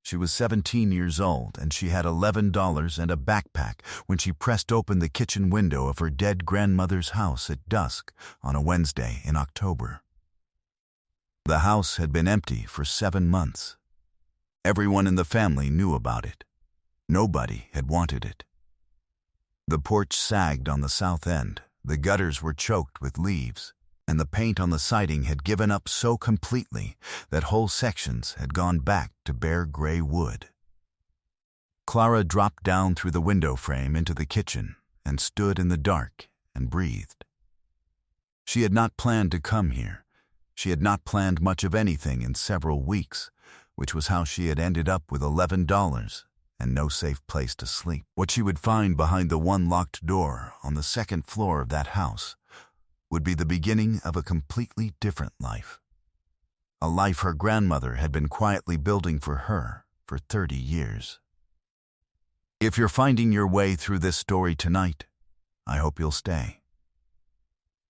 She was 17 years old, and she had $11 and a backpack when she pressed open the kitchen window of her dead grandmother's house at dusk on a Wednesday in October. The house had been empty for 7 months. Everyone in the family knew about it. Nobody had wanted it. The porch sagged on the south end, the gutters were choked with leaves, and the paint on the siding had given up so completely that whole sections had gone back to bare gray wood. Clara dropped down through the window frame into the kitchen and stood in the dark and breathed. She had not planned to come here. She had not planned much of anything in several weeks, which was how she had ended up with $11 and no safe place to sleep. What she would find behind the one locked door on the second floor of that house would be the beginning of a completely different life. A life her grandmother had been quietly building for her for 30 years. If you're finding your way through this story tonight, I hope you'll stay.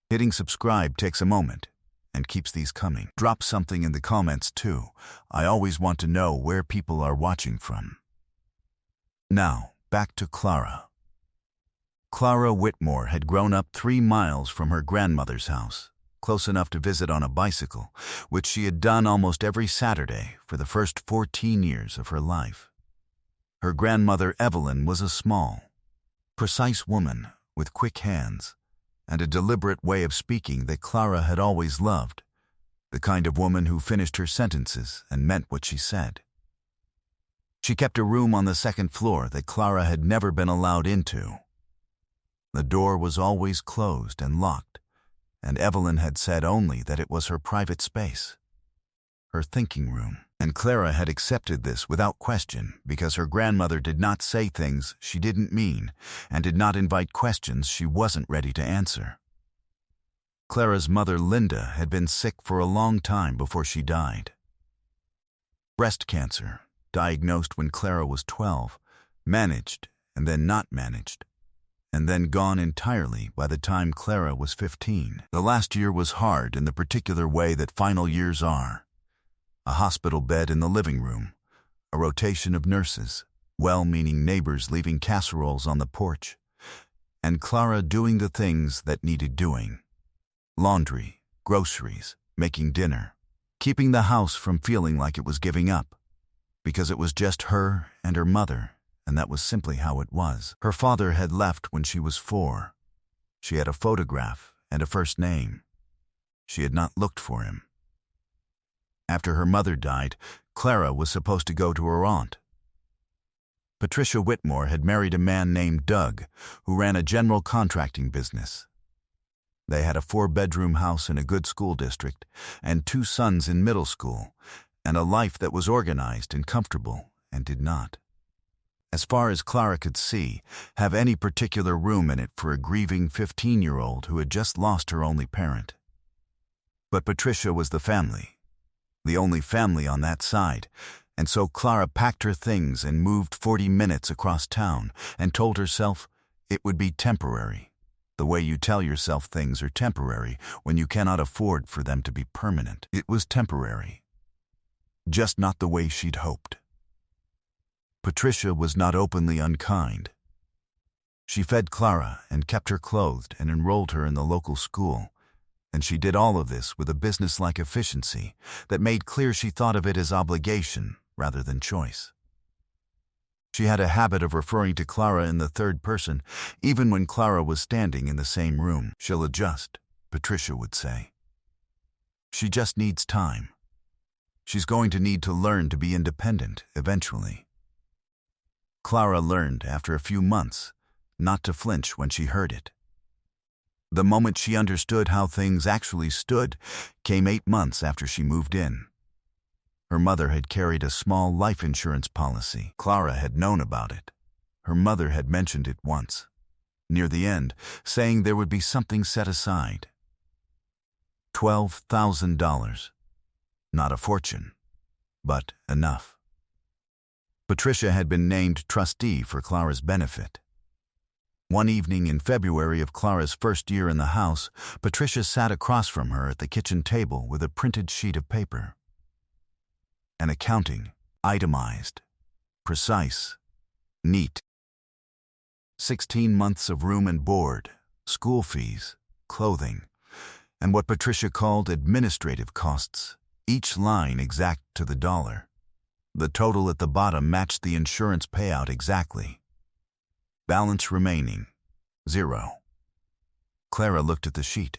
Hitting subscribe takes a moment and keeps these coming. Drop something in the comments too. I always want to know where people are watching from. Now, back to Clara. Clara Whitmore had grown up 3 miles from her grandmother's house, close enough to visit on a bicycle, which she had done almost every Saturday for the first 14 years of her life. Her grandmother Evelyn was a small, precise woman with quick hands and a deliberate way of speaking that Clara had always loved, the kind of woman who finished her sentences and meant what she said. She kept a room on the second floor that Clara had never been allowed into. The door was always closed and locked, and Evelyn had said only that it was her private space, her thinking room. And Clara had accepted this without question because her grandmother did not say things she didn't mean and did not invite questions she wasn't ready to answer. Clara's mother, Linda, had been sick for a long time before she died. Breast cancer, diagnosed when Clara was 12, managed and then not managed, and then gone entirely by the time Clara was 15. The last year was hard in the particular way that final years are. A hospital bed in the living room, a rotation of nurses, well-meaning neighbors leaving casseroles on the porch, and Clara doing the things that needed doing. Laundry, groceries, making dinner, keeping the house from feeling like it was giving up, because it was just her and her mother, and that was simply how it was. Her father had left when she was 4. She had a photograph and a first name. She had not looked for him. After her mother died, Clara was supposed to go to her aunt. Patricia Whitmore had married a man named Doug, who ran a general contracting business. They had a 4-bedroom house in a good school district and 2 sons in middle school, and a life that was organized and comfortable and did not, as far as Clara could see, have any particular room in it for a grieving 15-year-old who had just lost her only parent. But Patricia was the family. The only family on that side, and so Clara packed her things and moved 40 minutes across town and told herself it would be temporary, the way you tell yourself things are temporary when you cannot afford for them to be permanent. It was temporary, just not the way she'd hoped. Patricia was not openly unkind. She fed Clara and kept her clothed and enrolled her in the local school. And she did all of this with a business-like efficiency that made clear she thought of it as obligation rather than choice. She had a habit of referring to Clara in the third person, even when Clara was standing in the same room. "She'll adjust," Patricia would say. "She just needs time. She's going to need to learn to be independent eventually." Clara learned after a few months not to flinch when she heard it. The moment she understood how things actually stood came 8 months after she moved in. Her mother had carried a small life insurance policy. Clara had known about it. Her mother had mentioned it once, near the end, saying there would be something set aside. $12,000. Not a fortune, but enough. Patricia had been named trustee for Clara's benefit. One evening in February of Clara's first year in the house, Patricia sat across from her at the kitchen table with a printed sheet of paper. An accounting, itemized, precise, neat. 16 months of room and board, school fees, clothing, and what Patricia called administrative costs, each line exact to the dollar. The total at the bottom matched the insurance payout exactly. Balance remaining, 0. Clara looked at the sheet.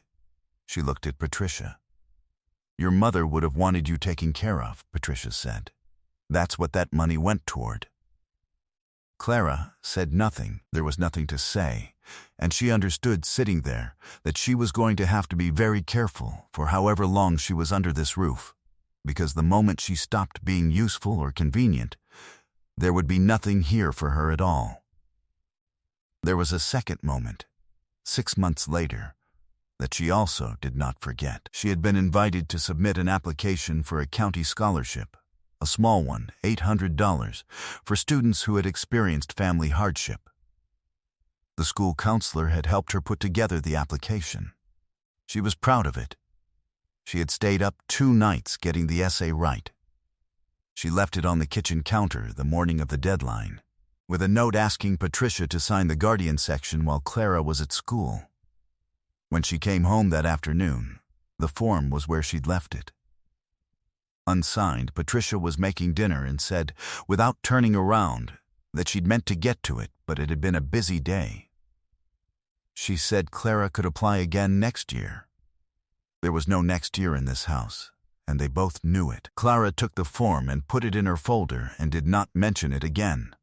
She looked at Patricia. "Your mother would have wanted you taken care of," Patricia said. "That's what that money went toward." Clara said nothing. There was nothing to say, and she understood sitting there that she was going to have to be very careful for however long she was under this roof, because the moment she stopped being useful or convenient, there would be nothing here for her at all. There was a second moment, 6 months later, that she also did not forget. She had been invited to submit an application for a county scholarship, a small one, $800, for students who had experienced family hardship. The school counselor had helped her put together the application. She was proud of it. She had stayed up 2 nights getting the essay right. She left it on the kitchen counter the morning of the deadline, with a note asking Patricia to sign the guardian section while Clara was at school. When she came home that afternoon, the form was where she'd left it. Unsigned, Patricia was making dinner and said, without turning around, that she'd meant to get to it, but it had been a busy day. She said Clara could apply again next year. There was no next year in this house, and they both knew it. Clara took the form and put it in her folder and did not mention it again.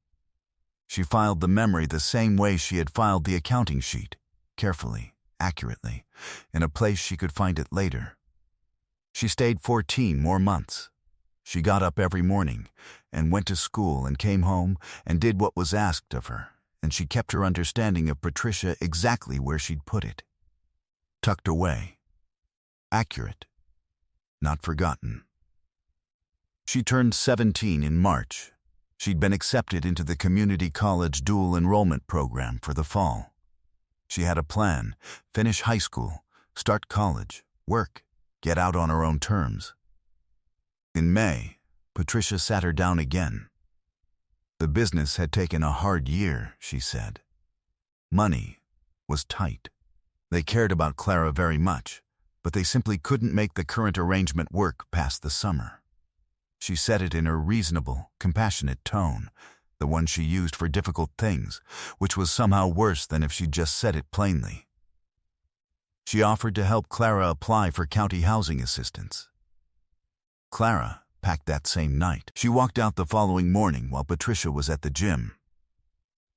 She filed the memory the same way she had filed the accounting sheet, carefully, accurately, in a place she could find it later. She stayed 14 more months. She got up every morning and went to school and came home and did what was asked of her, and she kept her understanding of Patricia exactly where she'd put it. Tucked away. Accurate. Not forgotten. She turned 17 in March. She'd been accepted into the community college dual enrollment program for the fall. She had a plan: finish high school, start college, work, get out on her own terms. In May, Patricia sat her down again. The business had taken a hard year, she said. Money was tight. They cared about Clara very much, but they simply couldn't make the current arrangement work past the summer. She said it in her reasonable, compassionate tone, the one she used for difficult things, which was somehow worse than if she'd just said it plainly. She offered to help Clara apply for county housing assistance. Clara packed that same night. She walked out the following morning while Patricia was at the gym.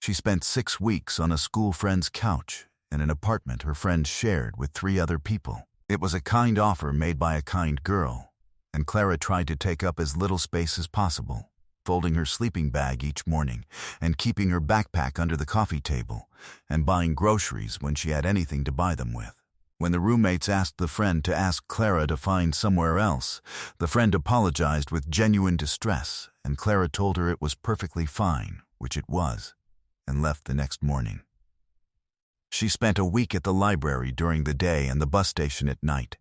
She spent 6 weeks on a school friend's couch in an apartment her friend shared with 3 other people. It was a kind offer made by a kind girl, and Clara tried to take up as little space as possible, folding her sleeping bag each morning and keeping her backpack under the coffee table and buying groceries when she had anything to buy them with. When the roommates asked the friend to ask Clara to find somewhere else, the friend apologized with genuine distress, and Clara told her it was perfectly fine, which it was, and left the next morning. She spent a week at the library during the day and the bus station at night,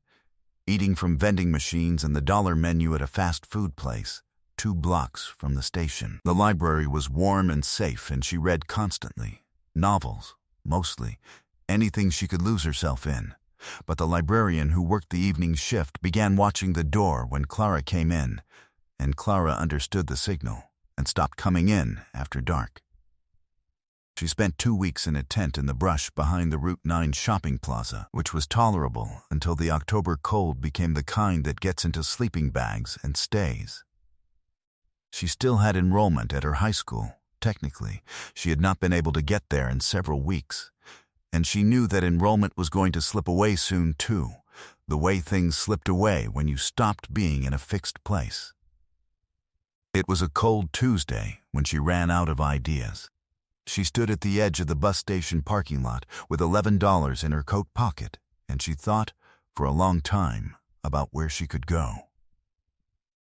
eating from vending machines and the dollar menu at a fast food place, 2 blocks from the station. The library was warm and safe, and she read constantly. Novels, mostly, anything she could lose herself in. But the librarian who worked the evening shift began watching the door when Clara came in, and Clara understood the signal and stopped coming in after dark. She spent 2 weeks in a tent in the brush behind the Route 9 shopping plaza, which was tolerable until the October cold became the kind that gets into sleeping bags and stays. She still had enrollment at her high school. Technically, she had not been able to get there in several weeks. And she knew that enrollment was going to slip away soon too, the way things slipped away when you stopped being in a fixed place. It was a cold Tuesday when she ran out of ideas. She stood at the edge of the bus station parking lot with $11 in her coat pocket, and she thought, for a long time, about where she could go.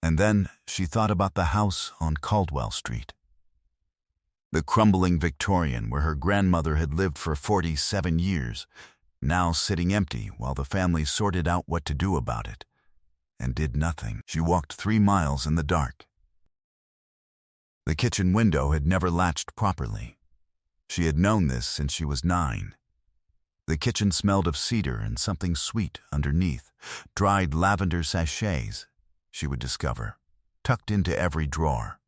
And then she thought about the house on Caldwell Street. The crumbling Victorian where her grandmother had lived for 47 years, now sitting empty while the family sorted out what to do about it, and did nothing. She walked 3 miles in the dark. The kitchen window had never latched properly. She had known this since she was 9. The kitchen smelled of cedar and something sweet underneath, dried lavender sachets, she would discover, tucked into every drawer.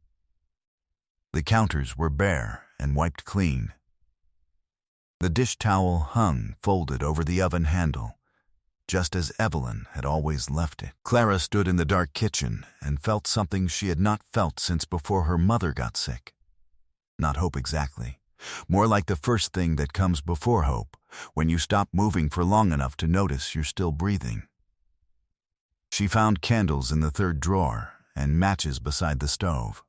The counters were bare and wiped clean. The dish towel hung folded over the oven handle, just as Evelyn had always left it. Clara stood in the dark kitchen and felt something she had not felt since before her mother got sick. Not hope exactly, more like the first thing that comes before hope, when you stop moving for long enough to notice you're still breathing. She found candles in the third drawer and matches beside the stove.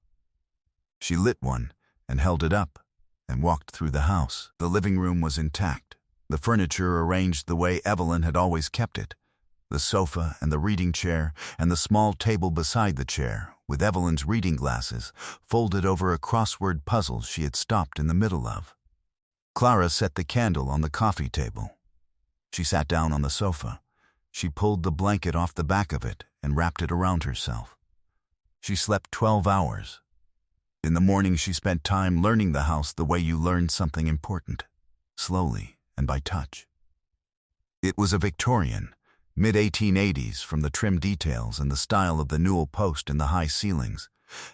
She lit one and held it up and walked through the house. The living room was intact, the furniture arranged the way Evelyn had always kept it, the sofa and the reading chair and the small table beside the chair, with Evelyn's reading glasses folded over a crossword puzzle she had stopped in the middle of. Clara set the candle on the coffee table. She sat down on the sofa. She pulled the blanket off the back of it and wrapped it around herself. She slept 12 hours. In the morning she spent time learning the house the way you learn something important, slowly and by touch. It was a Victorian, mid-1880s from the trim details and the style of the newel post and the high ceilings,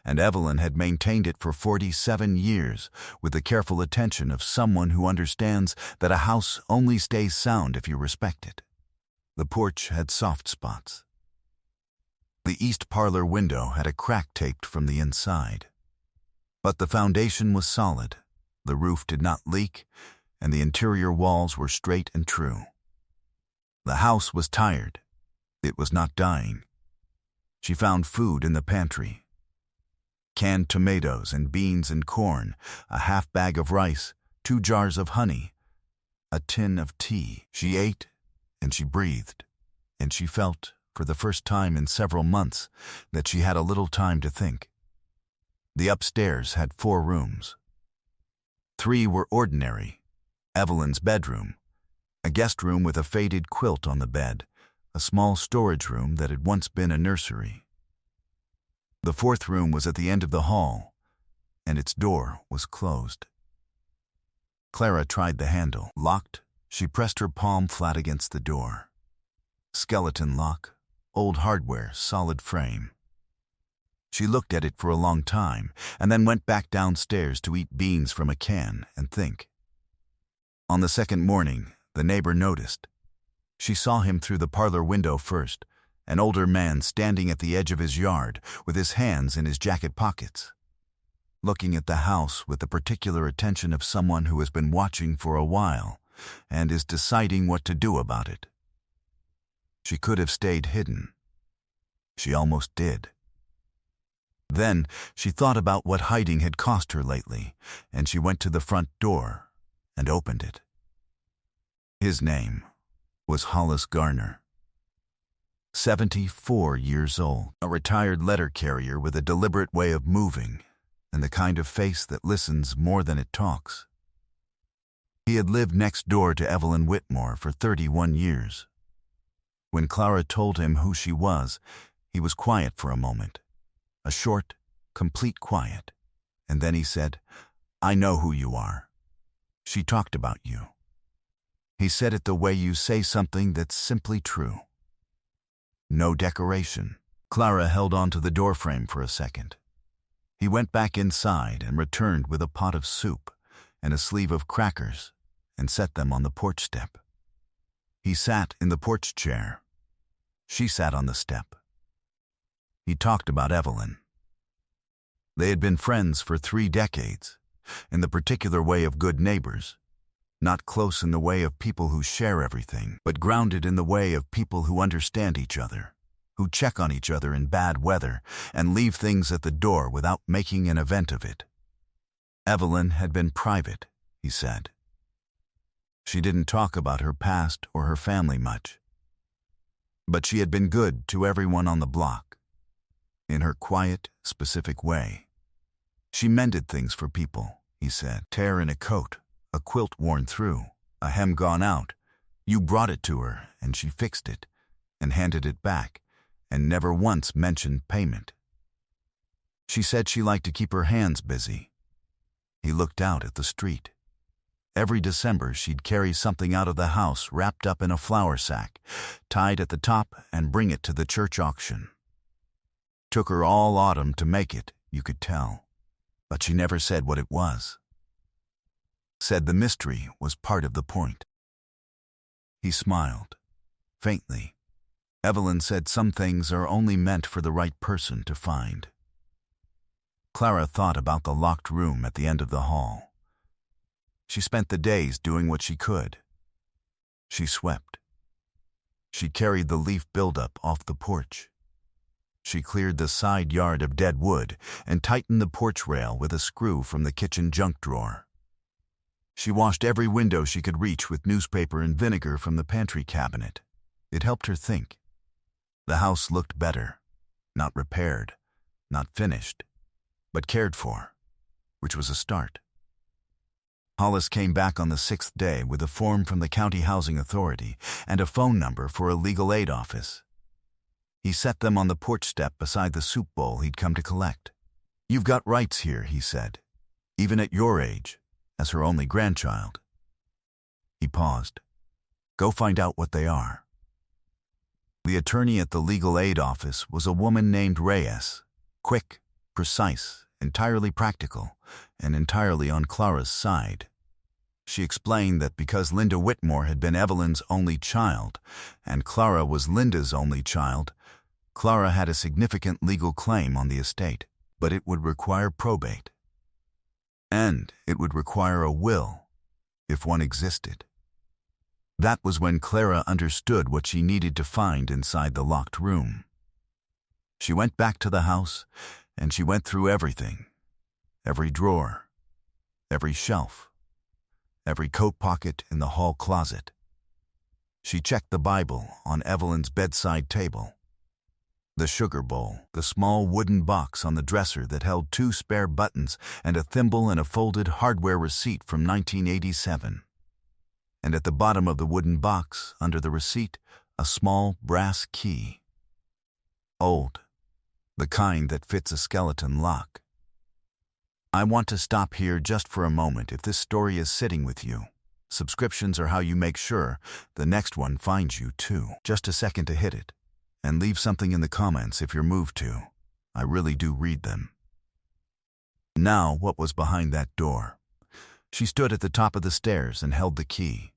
and Evelyn had maintained it for 47 years with the careful attention of someone who understands that a house only stays sound if you respect it. The porch had soft spots. The east parlor window had a crack taped from the inside. But the foundation was solid, the roof did not leak, and the interior walls were straight and true. The house was tired. It was not dying. She found food in the pantry. Canned tomatoes and beans and corn, a half bag of rice, 2 jars of honey, a tin of tea. She ate, and she breathed, and she felt, for the first time in several months, that she had a little time to think. The upstairs had 4 rooms. 3 were ordinary: Evelyn's bedroom, a guest room with a faded quilt on the bed, a small storage room that had once been a nursery. The 4th room was at the end of the hall, and its door was closed. Clara tried the handle. Locked, she pressed her palm flat against the door. Skeleton lock, old hardware, solid frame. She looked at it for a long time and then went back downstairs to eat beans from a can and think. On the second morning, the neighbor noticed. She saw him through the parlor window first, an older man standing at the edge of his yard with his hands in his jacket pockets, looking at the house with the particular attention of someone who has been watching for a while and is deciding what to do about it. She could have stayed hidden. She almost did. Then she thought about what hiding had cost her lately, and she went to the front door and opened it. His name was Hollis Garner. 74 years old, a retired letter carrier with a deliberate way of moving and the kind of face that listens more than it talks. He had lived next door to Evelyn Whitmore for 31 years. When Clara told him who she was, he was quiet for a moment. A short, complete quiet, and then he said, "I know who you are. She talked about you." He said it the way you say something that's simply true. No decoration. Clara held on to the doorframe for a second. He went back inside and returned with a pot of soup and a sleeve of crackers and set them on the porch step. He sat in the porch chair. She sat on the step. He talked about Evelyn. They had been friends for 3 decades, in the particular way of good neighbors, not close in the way of people who share everything, but grounded in the way of people who understand each other, who check on each other in bad weather and leave things at the door without making an event of it. Evelyn had been private, he said. She didn't talk about her past or her family much. But she had been good to everyone on the block, in her quiet, specific way. She mended things for people, he said. Tear in a coat, a quilt worn through, a hem gone out. You brought it to her, and she fixed it, and handed it back, and never once mentioned payment. She said she liked to keep her hands busy. He looked out at the street. Every December, she'd carry something out of the house wrapped up in a flour sack, tied at the top, and bring it to the church auction. Took her all autumn to make it, you could tell, but she never said what it was. Said the mystery was part of the point. He smiled, faintly. Evelyn said some things are only meant for the right person to find. Clara thought about the locked room at the end of the hall. She spent the days doing what she could. She swept. She carried the leaf buildup off the porch. She cleared the side yard of dead wood and tightened the porch rail with a screw from the kitchen junk drawer. She washed every window she could reach with newspaper and vinegar from the pantry cabinet. It helped her think. The house looked better, not repaired, not finished, but cared for, which was a start. Hollis came back on the 6th day with a form from the County Housing Authority and a phone number for a legal aid office. He set them on the porch step beside the soup bowl he'd come to collect. "You've got rights here," he said, "even at your age, as her only grandchild." He paused. "Go find out what they are." The attorney at the legal aid office was a woman named Reyes, quick, precise, entirely practical, and entirely on Clara's side. She explained that because Linda Whitmore had been Evelyn's only child, and Clara was Linda's only child, Clara had a significant legal claim on the estate, but it would require probate. And it would require a will, if one existed. That was when Clara understood what she needed to find inside the locked room. She went back to the house, and she went through everything. Every drawer, every shelf, every coat pocket in the hall closet. She checked the Bible on Evelyn's bedside table, the sugar bowl, the small wooden box on the dresser that held 2 spare buttons and a thimble and a folded hardware receipt from 1987. And at the bottom of the wooden box, under the receipt, a small brass key. Old, the kind that fits a skeleton lock. I want to stop here just for a moment if this story is sitting with you. Subscriptions are how you make sure the next one finds you too. Just a second to hit it, and leave something in the comments if you're moved to. I really do read them. Now, what was behind that door? She stood at the top of the stairs and held the key.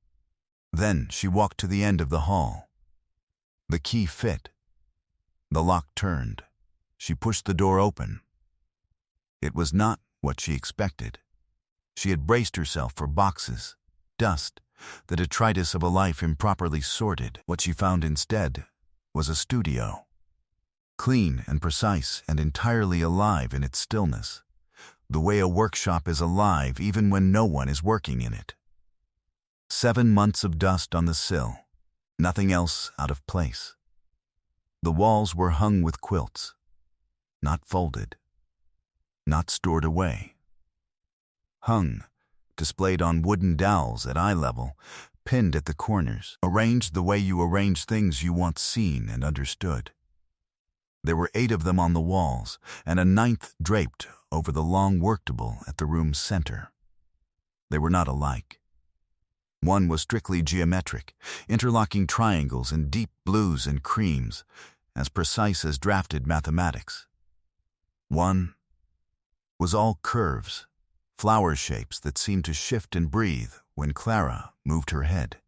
Then she walked to the end of the hall. The key fit. The lock turned. She pushed the door open. It was not what she expected. She had braced herself for boxes, dust, the detritus of a life improperly sorted. What she found instead was a studio. Clean and precise and entirely alive in its stillness. The way a workshop is alive even when no one is working in it. 7 months of dust on the sill, nothing else out of place. The walls were hung with quilts, not folded, not stored away. Hung, displayed on wooden dowels at eye level, pinned at the corners, arranged the way you arrange things you want seen and understood. There were 8 of them on the walls, and a 9th draped over the long worktable at the room's center. They were not alike. One was strictly geometric, interlocking triangles in deep blues and creams, as precise as drafted mathematics. One was all curves, flower shapes that seemed to shift and breathe when Clara moved her head.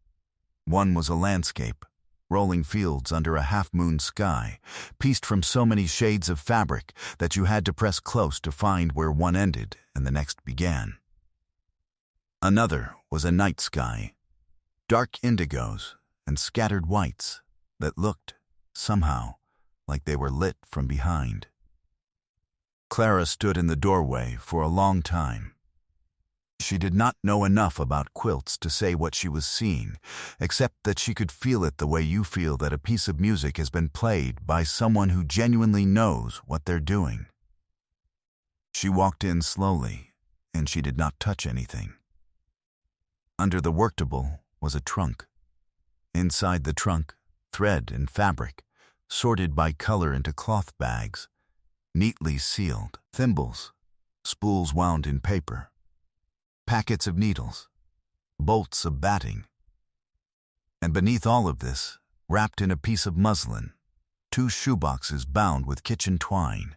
One was a landscape, rolling fields under a half-moon sky, pieced from so many shades of fabric that you had to press close to find where one ended and the next began. Another was a night sky, dark indigos and scattered whites that looked, somehow, like they were lit from behind. Clara stood in the doorway for a long time. She did not know enough about quilts to say what she was seeing, except that she could feel it the way you feel that a piece of music has been played by someone who genuinely knows what they're doing. She walked in slowly, and she did not touch anything. Under the worktable was a trunk. Inside the trunk, thread and fabric, sorted by color into cloth bags, neatly sealed, thimbles, spools wound in paper, packets of needles, bolts of batting. And beneath all of this, wrapped in a piece of muslin, 2 shoeboxes bound with kitchen twine.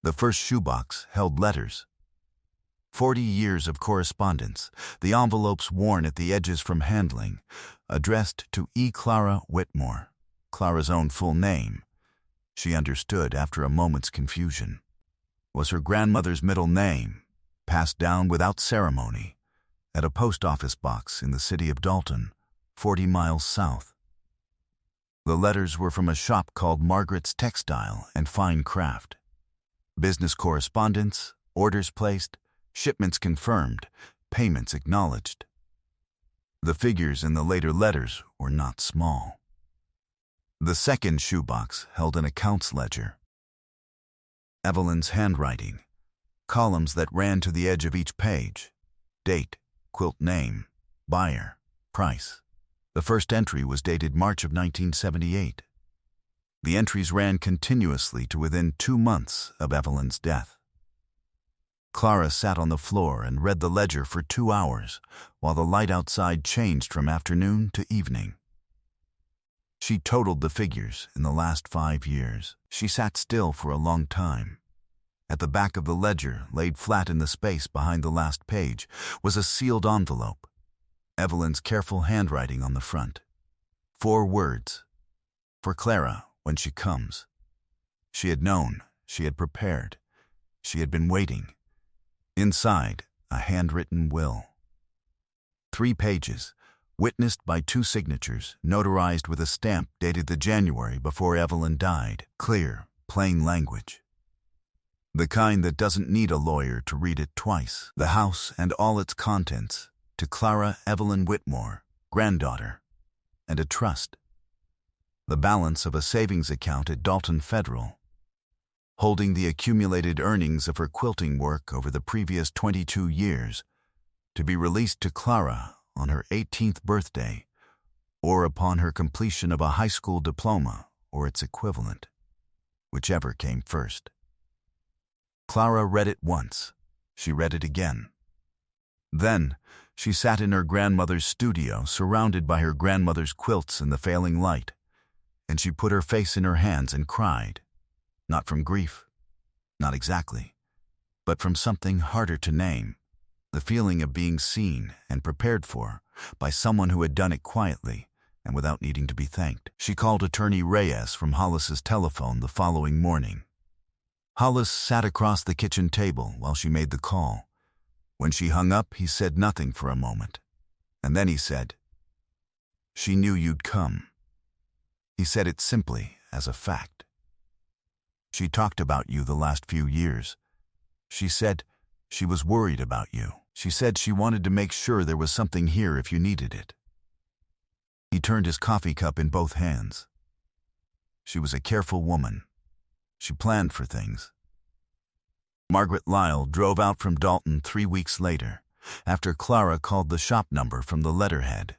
The first shoebox held letters. 40 years of correspondence, the envelopes worn at the edges from handling, addressed to E. Clara Whitmore, Clara's own full name. She understood after a moment's confusion. Was her grandmother's middle name, passed down without ceremony, at a post office box in the city of Dalton, 40 miles south. The letters were from a shop called Margaret's Textile and Fine Craft. Business correspondence, orders placed, shipments confirmed, payments acknowledged. The figures in the later letters were not small. The second shoebox held an accounts ledger. Evelyn's handwriting, columns that ran to the edge of each page, date, quilt name, buyer, price. The first entry was dated March of 1978. The entries ran continuously to within 2 months of Evelyn's death. Clara sat on the floor and read the ledger for 2 hours, while the light outside changed from afternoon to evening. She totaled the figures in the last 5 years. She sat still for a long time. At the back of the ledger, laid flat in the space behind the last page, was a sealed envelope. Evelyn's careful handwriting on the front. 4 words. For Clara, when she comes. She had known, she had prepared, she had been waiting. Inside, a handwritten will. 3 pages, witnessed by 2 signatures, notarized with a stamp dated the January before Evelyn died. Clear, plain language. The kind that doesn't need a lawyer to read it twice. The house and all its contents, to Clara Evelyn Whitmore, granddaughter, and a trust. The balance of a savings account at Dalton Federal, holding the accumulated earnings of her quilting work over the previous 22 years, to be released to Clara on her 18th birthday, or upon her completion of a high school diploma or its equivalent, whichever came first. Clara read it once. She read it again. Then, she sat in her grandmother's studio, surrounded by her grandmother's quilts in the failing light, and she put her face in her hands and cried. Not from grief, not exactly, but from something harder to name, the feeling of being seen and prepared for by someone who had done it quietly and without needing to be thanked. She called Attorney Reyes from Hollis's telephone the following morning. Hollis sat across the kitchen table while she made the call. When she hung up, he said nothing for a moment, and then he said, "She knew you'd come." He said it simply, as a fact. "She talked about you the last few years. She said she was worried about you. She said she wanted to make sure there was something here if you needed it." He turned his coffee cup in both hands. She was a careful woman. She planned for things. Margaret Lyle drove out from Dalton 3 weeks later, after Clara called the shop number from the letterhead.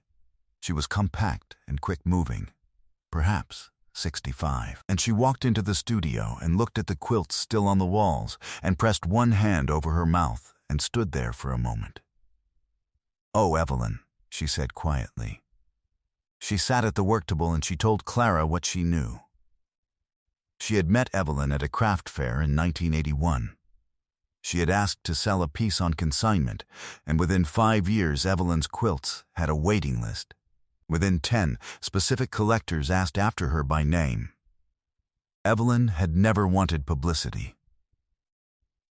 She was compact and quick-moving, perhaps 65. And she walked into the studio and looked at the quilts still on the walls and pressed one hand over her mouth and stood there for a moment. "Oh, Evelyn," she said quietly. She sat at the work table and she told Clara what she knew. She had met Evelyn at a craft fair in 1981. She had asked to sell a piece on consignment, and within 5 years Evelyn's quilts had a waiting list. Within 10, specific collectors asked after her by name. Evelyn had never wanted publicity.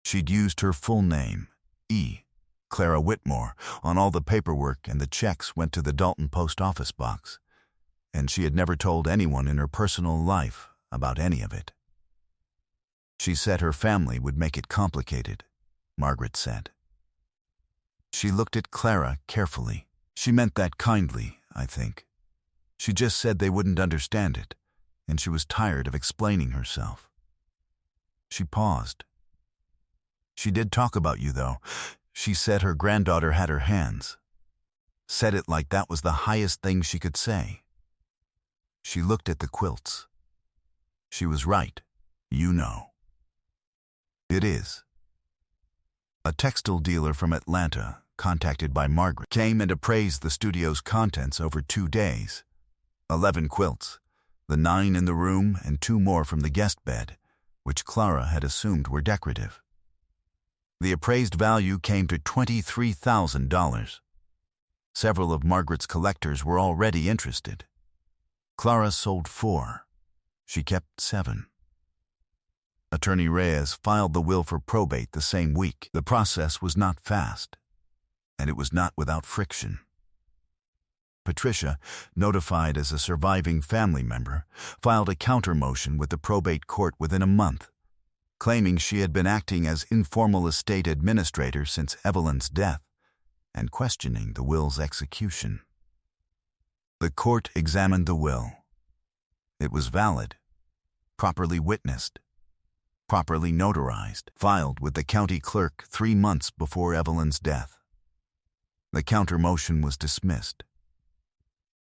She'd used her full name, E. Clara Whitmore, on all the paperwork, and the checks went to the Dalton post office box, and she had never told anyone in her personal life about any of it. She said her family would make it complicated, Margaret said. She looked at Clara carefully. She meant that kindly, I think. She just said they wouldn't understand it, and she was tired of explaining herself. She paused. "She did talk about you, though. She said her granddaughter had her hands. Said it like that was the highest thing she could say." She looked at the quilts. "She was right, you know." It is. A textile dealer from Atlanta, contacted by Margaret, came and appraised the studio's contents over 2 days. 11 quilts, the 9 in the room and 2 more from the guest bed, which Clara had assumed were decorative. The appraised value came to $23,000. Several of Margaret's collectors were already interested. Clara sold 4. She kept 7. Attorney Reyes filed the will for probate the same week. The process was not fast, and it was not without friction. Patricia, notified as a surviving family member, filed a counter-motion with the probate court within a month, claiming she had been acting as informal estate administrator since Evelyn's death and questioning the will's execution. The court examined the will. It was valid, properly witnessed, properly notarized, filed with the county clerk 3 months before Evelyn's death. The counter-motion was dismissed.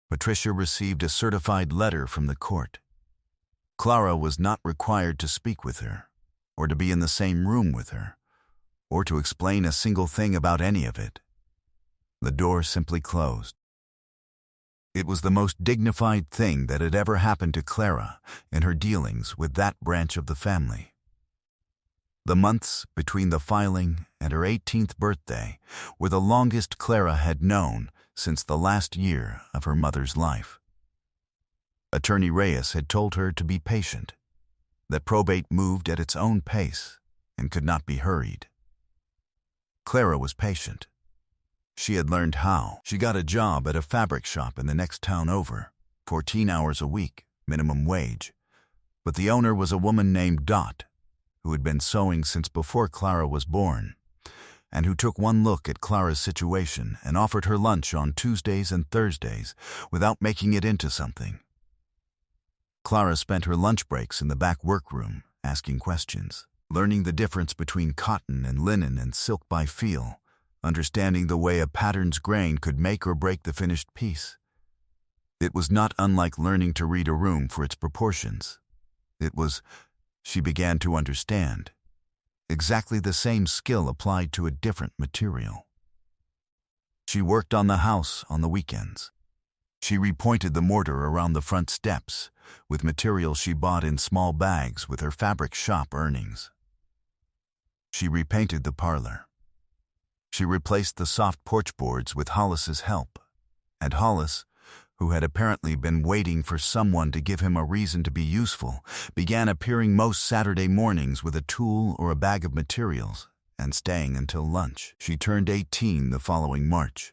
Patricia received a certified letter from the court. Clara was not required to speak with her, or to be in the same room with her, or to explain a single thing about any of it. The door simply closed. It was the most dignified thing that had ever happened to Clara in her dealings with that branch of the family. The months between the filing and her 18th birthday were the longest Clara had known since the last year of her mother's life. Attorney Reyes had told her to be patient, that probate moved at its own pace and could not be hurried. Clara was patient. She had learned how. She got a job at a fabric shop in the next town over, 14 hours a week, minimum wage. But the owner was a woman named Dot, who had been sewing since before Clara was born, and who took one look at Clara's situation and offered her lunch on Tuesdays and Thursdays without making it into something. Clara spent her lunch breaks in the back workroom, asking questions, learning the difference between cotton and linen and silk by feel, understanding the way a pattern's grain could make or break the finished piece. It was not unlike learning to read a room for its proportions. It was, she began to understand, exactly the same skill applied to a different material. She worked on the house on the weekends. She repointed the mortar around the front steps with material she bought in small bags with her fabric shop earnings. She repainted the parlor. She replaced the soft porch boards with Hollis's help, and Hollis, who had apparently been waiting for someone to give him a reason to be useful, began appearing most Saturday mornings with a tool or a bag of materials and staying until lunch. She turned 18 the following March.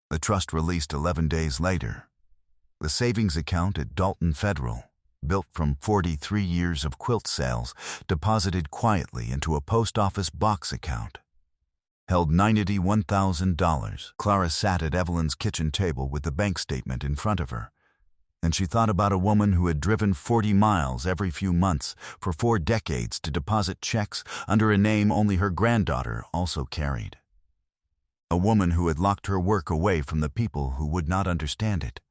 The trust released 11 days later. The savings account at Dalton Federal, built from 43 years of quilt sales, deposited quietly into a post office box account, held $91,000. Clara sat at Evelyn's kitchen table with the bank statement in front of her, and she thought about a woman who had driven 40 miles every few months for 4 decades to deposit checks under a name only her granddaughter also carried. A woman who had locked her work away from the people who would not understand it,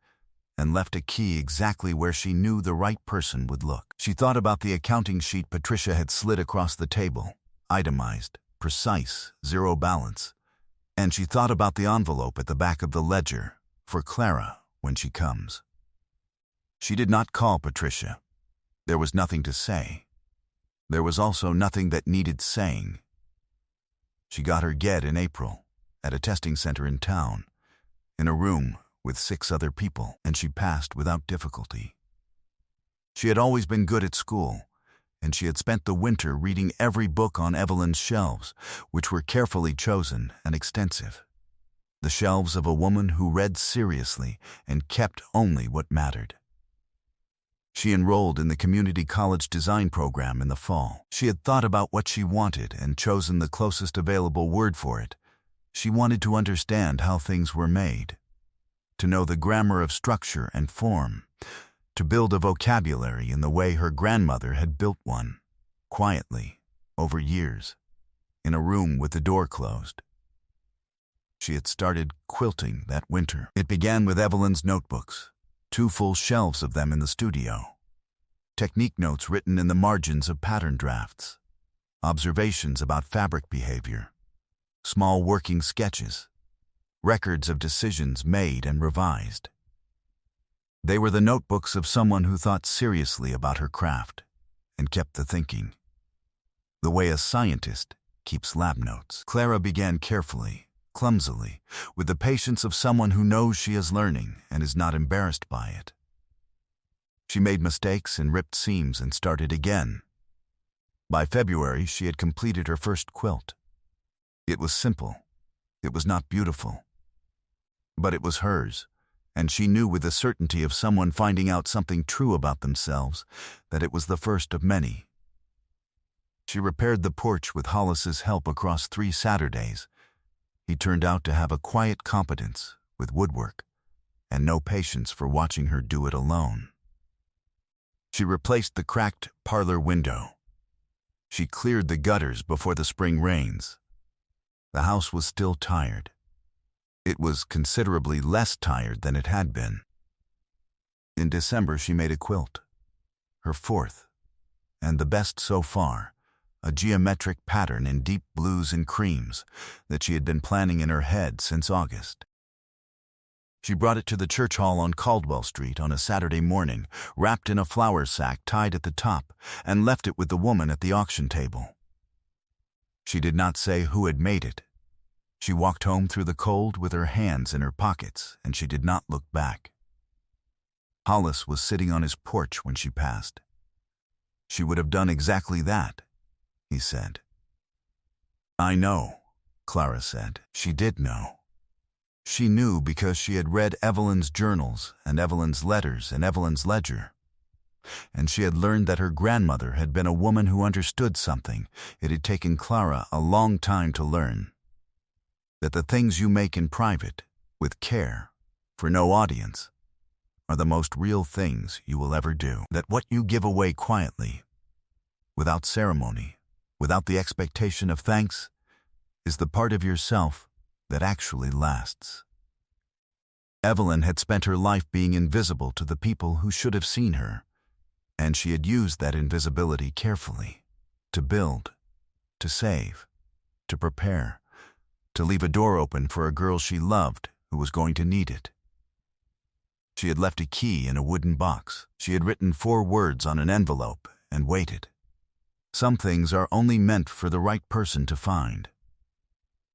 and left a key exactly where she knew the right person would look. She thought about the accounting sheet Patricia had slid across the table, itemized, precise, zero balance. And she thought about the envelope at the back of the ledger, for Clara when she comes. She did not call Patricia. There was nothing to say. There was also nothing that needed saying. She got her get in April, at a testing center in town, in a room with 6 other people, and she passed without difficulty. She had always been good at school, and she had spent the winter reading every book on Evelyn's shelves, which were carefully chosen and extensive. The shelves of a woman who read seriously and kept only what mattered. She enrolled in the community college design program in the fall. She had thought about what she wanted and chosen the closest available word for it. She wanted to understand how things were made, to know the grammar of structure and form, to build a vocabulary in the way her grandmother had built one, quietly, over years, in a room with the door closed. She had started quilting that winter. It began with Evelyn's notebooks, 2 full shelves of them in the studio, technique notes written in the margins of pattern drafts. observations about fabric behavior, small working sketches, records of decisions made and revised. They were the notebooks of someone who thought seriously about her craft and kept the thinking, the way a scientist keeps lab notes. Clara began carefully, clumsily, with the patience of someone who knows she is learning and is not embarrassed by it. She made mistakes and ripped seams and started again. By February, she had completed her first quilt. It was simple. It was not beautiful. But it was hers, and she knew with the certainty of someone finding out something true about themselves that it was the first of many. She repaired the porch with Hollis's help across 3 Saturdays. He turned out to have a quiet competence with woodwork and no patience for watching her do it alone. She replaced the cracked parlor window. She cleared the gutters before the spring rains. The house was still tired. It was considerably less tired than it had been. In December, she made a quilt, her 4th, and the best so far, a geometric pattern in deep blues and creams that she had been planning in her head since August. She brought it to the church hall on Caldwell Street on a Saturday morning, wrapped in a flour sack tied at the top, and left it with the woman at the auction table. She did not say who had made it. She walked home through the cold with her hands in her pockets, and she did not look back. Hollis was sitting on his porch when she passed. She would have done exactly that, he said. I know, Clara said. She did know. She knew because she had read Evelyn's journals and Evelyn's letters and Evelyn's ledger. And she had learned that her grandmother had been a woman who understood something it had taken Clara a long time to learn. That the things you make in private, with care, for no audience, are the most real things you will ever do. That what you give away quietly, without ceremony, without the expectation of thanks, is the part of yourself that actually lasts. Evelyn had spent her life being invisible to the people who should have seen her, and she had used that invisibility carefully, to build, to save, to prepare, to leave a door open for a girl she loved who was going to need it. She had left a key in a wooden box. She had written 4 words on an envelope and waited. Some things are only meant for the right person to find.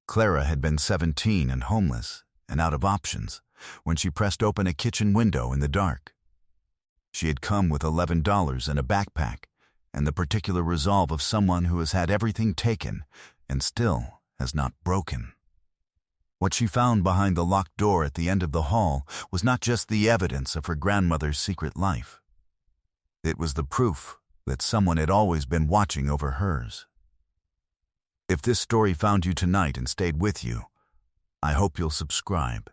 Clara had been 17 and homeless and out of options when she pressed open a kitchen window in the dark. She had come with $11 and a backpack and the particular resolve of someone who has had everything taken and still has not broken. What she found behind the locked door at the end of the hall was not just the evidence of her grandmother's secret life. It was the proof that someone had always been watching over hers. If this story found you tonight and stayed with you, I hope you'll subscribe.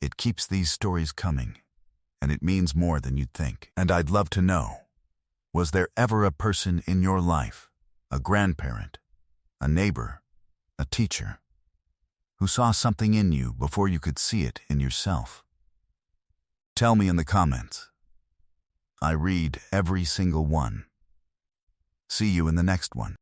It keeps these stories coming, and it means more than you'd think. And I'd love to know, was there ever a person in your life, a grandparent, a neighbor, a teacher, who saw something in you before you could see it in yourself? Tell me in the comments. I read every single one. See you in the next one.